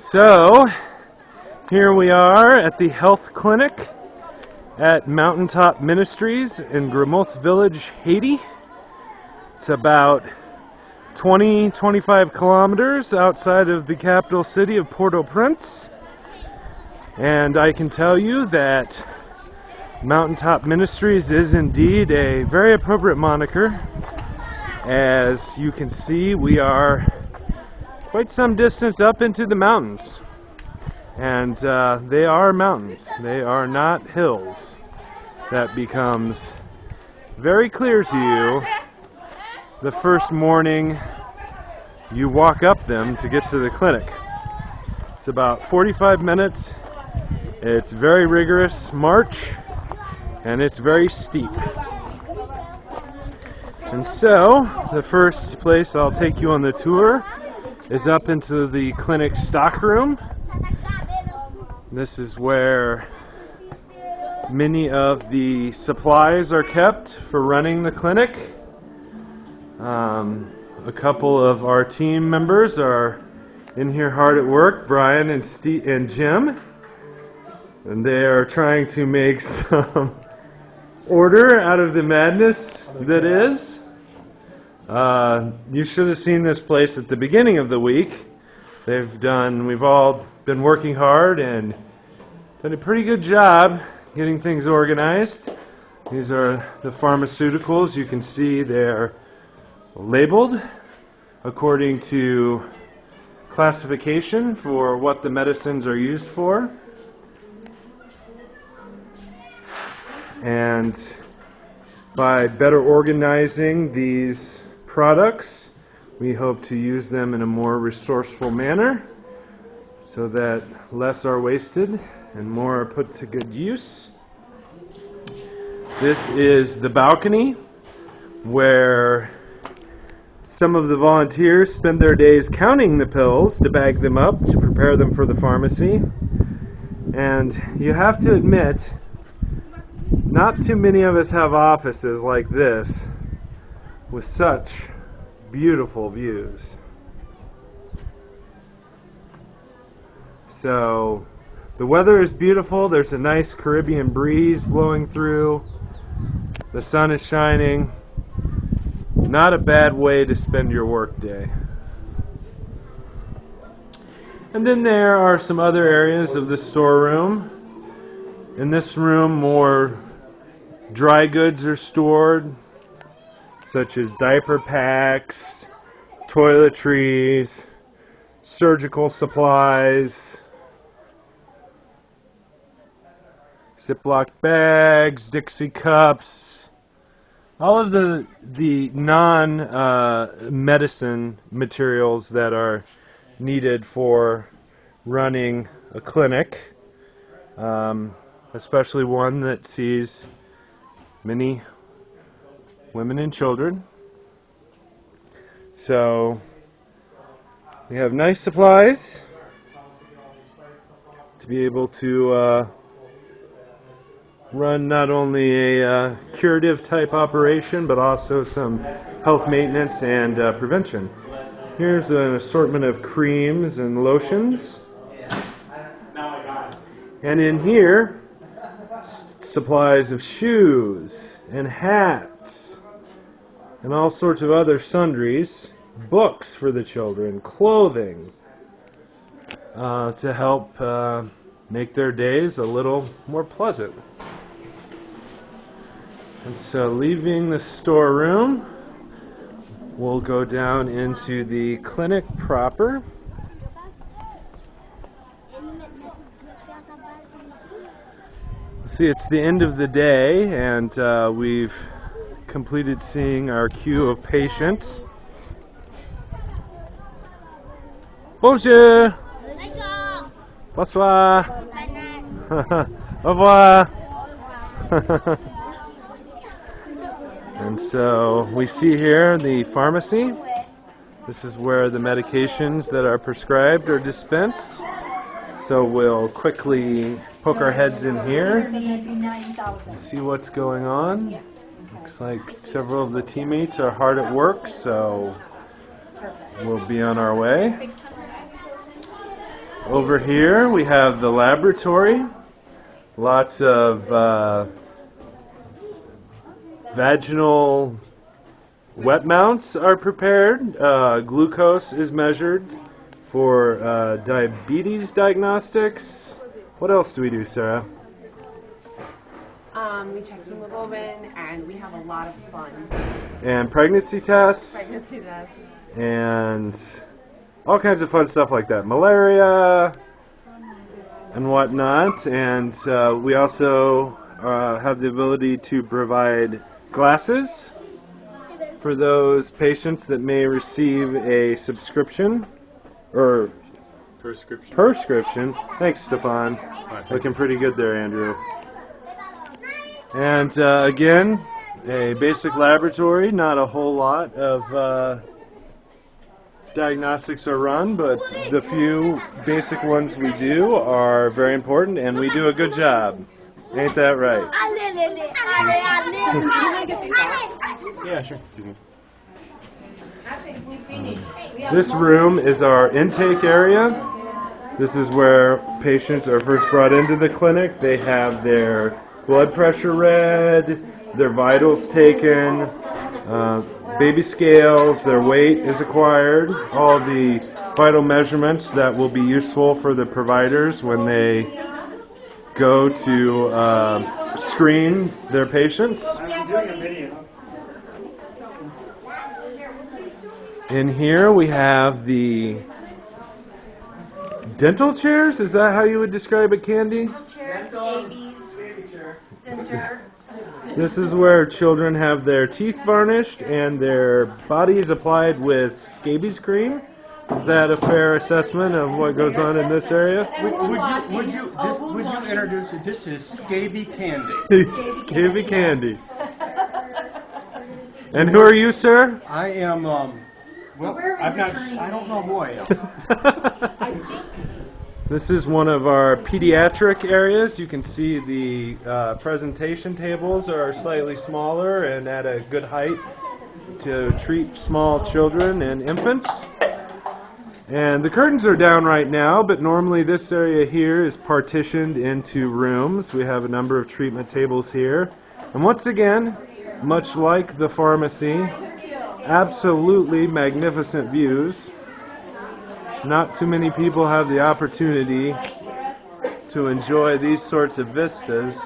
So, here we are at the health clinic at Mountain Top Ministries in Gramothe village, Haiti. It's about 20-25 kilometers outside of the capital city of Port-au-Prince. And I can tell you that Mountain Top Ministries is indeed a very appropriate moniker. As you can see, we are quite some distance up into the mountains. And they are mountains. They are not hills. That becomes very clear to you the first morning you walk up them to get to the clinic. It's about 45 minutes. It's very rigorous march, and it's very steep. And so, the first place I'll take you on the tour is up into the clinic stock room. This is where many of the supplies are kept for running the clinic. A couple of our team members are in here hard at work, Brian and Steve and Jim, and they are trying to make some order out of the madness that is. You should have seen this place at the beginning of the week. We've all been working hard and done a pretty good job getting things organized. These are the pharmaceuticals. You can see they're labeled according to classification for what the medicines are used for. And by better organizing these products, we hope to use them in a more resourceful manner so that less are wasted and more are put to good use. This is the balcony where some of the volunteers spend their days counting the pills to bag them up to prepare them for the pharmacy. And you have to admit, not too many of us have offices like this with such beautiful views. So the weather is beautiful. There's a nice Caribbean breeze blowing through. The sun is shining. Not a bad way to spend your work day. And then there are some other areas of the storeroom. In this room, more dry goods are stored, such as diaper packs, toiletries, surgical supplies, Ziploc bags, Dixie cups, all of the non-medicine materials that are needed for running a clinic, especially one that sees many women and children. So we have nice supplies to be able to run not only a curative type operation, but also some health maintenance and prevention. Here's an assortment of creams and lotions. And in here, supplies of shoes and hats and all sorts of other sundries, books for the children, clothing, to help make their days a little more pleasant. And so, leaving the storeroom, we'll go down into the clinic proper. See, it's the end of the day, and we've completed seeing our queue of patients. Bonjour! Bonsoir! Au revoir! And so we see here the pharmacy. This is where the medications that are prescribed are dispensed. So we'll quickly poke our heads in here and see what's going on. Looks like several of the teammates are hard at work, so we'll be on our way. Over here we have the laboratory. Lots of vaginal wet mounts are prepared. Glucose is measured for diabetes diagnostics. What else do we do, Sarah? We check hemoglobin, and we have a lot of fun. And pregnancy tests. Pregnancy tests. And all kinds of fun stuff like that. Malaria and whatnot. And we also have the ability to provide glasses for those patients that may receive a subscription or prescription. Thanks, Stefan. Looking pretty good there, Andrew. And again, a basic laboratory. Not a whole lot of diagnostics are run, but the few basic ones we do are very important, and we do a good job. Ain't that right? Yeah, sure. This room is our intake area. This is where patients are first brought into the clinic. They have their blood pressure read, their vitals taken, baby scales, their weight is acquired, all the vital measurements that will be useful for the providers when they go to screen their patients. In here we have the dental chairs. Is that how you would describe it, Candy? Dental chairs, babies, sister. This is where children have their teeth varnished and their bodies applied with scabies cream. Is that a fair assessment of what goes on in this area? Would you introduce it? This is Scaby Candy. Scaby Candy. And who are you, sir? I am, well, I don't know who I am. This is one of our pediatric areas. You can see the presentation tables are slightly smaller and at a good height to treat small children and infants. And the curtains are down right now, but normally this area here is partitioned into rooms. We have a number of treatment tables here. And once again, much like the pharmacy, absolutely magnificent views. Not too many people have the opportunity to enjoy these sorts of vistas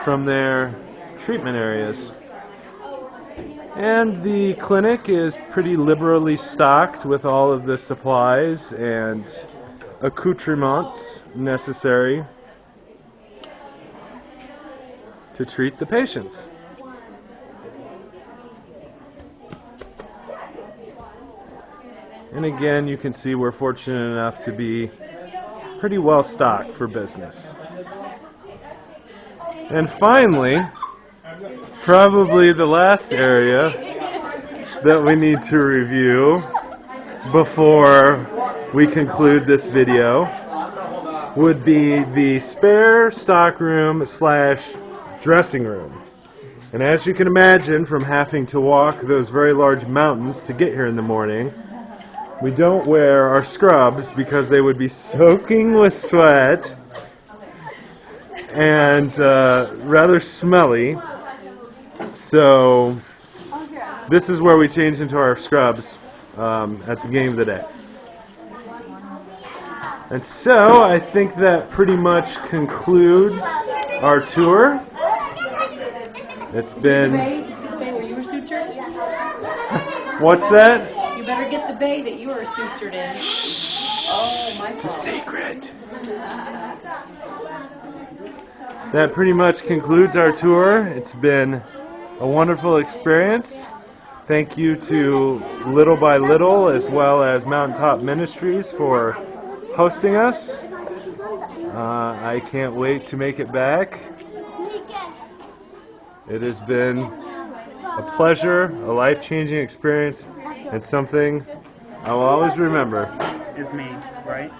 from their treatment areas. And the clinic is pretty liberally stocked with all of the supplies and accoutrements necessary to treat the patients. And again, you can see we're fortunate enough to be pretty well stocked for business. And finally, probably the last area that we need to review before we conclude this video would be the spare stockroom / dressing room. And as you can imagine from having to walk those very large mountains to get here in the morning, we don't wear our scrubs because they would be soaking with sweat and rather smelly. So this is where we change into our scrubs at the beginning of the day. And so I think that pretty much concludes our tour. It's been... Where you were sutured? What's that? You better get the bay that you were sutured in. Oh, my fault. It's sacred. That pretty much concludes our tour. It's been a wonderful experience. Thank you to Little by Little as well as Mountain Top Ministries for hosting us. I can't wait to make it back. It has been a pleasure, a life-changing experience, and something I will always remember. Is me, right?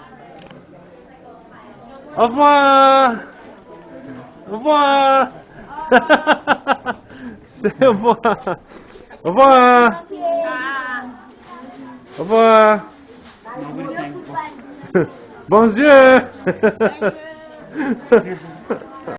Au revoir! Au revoir! Say au revoir! Au revoir! Au revoir! Nobody's saying. Bonjour.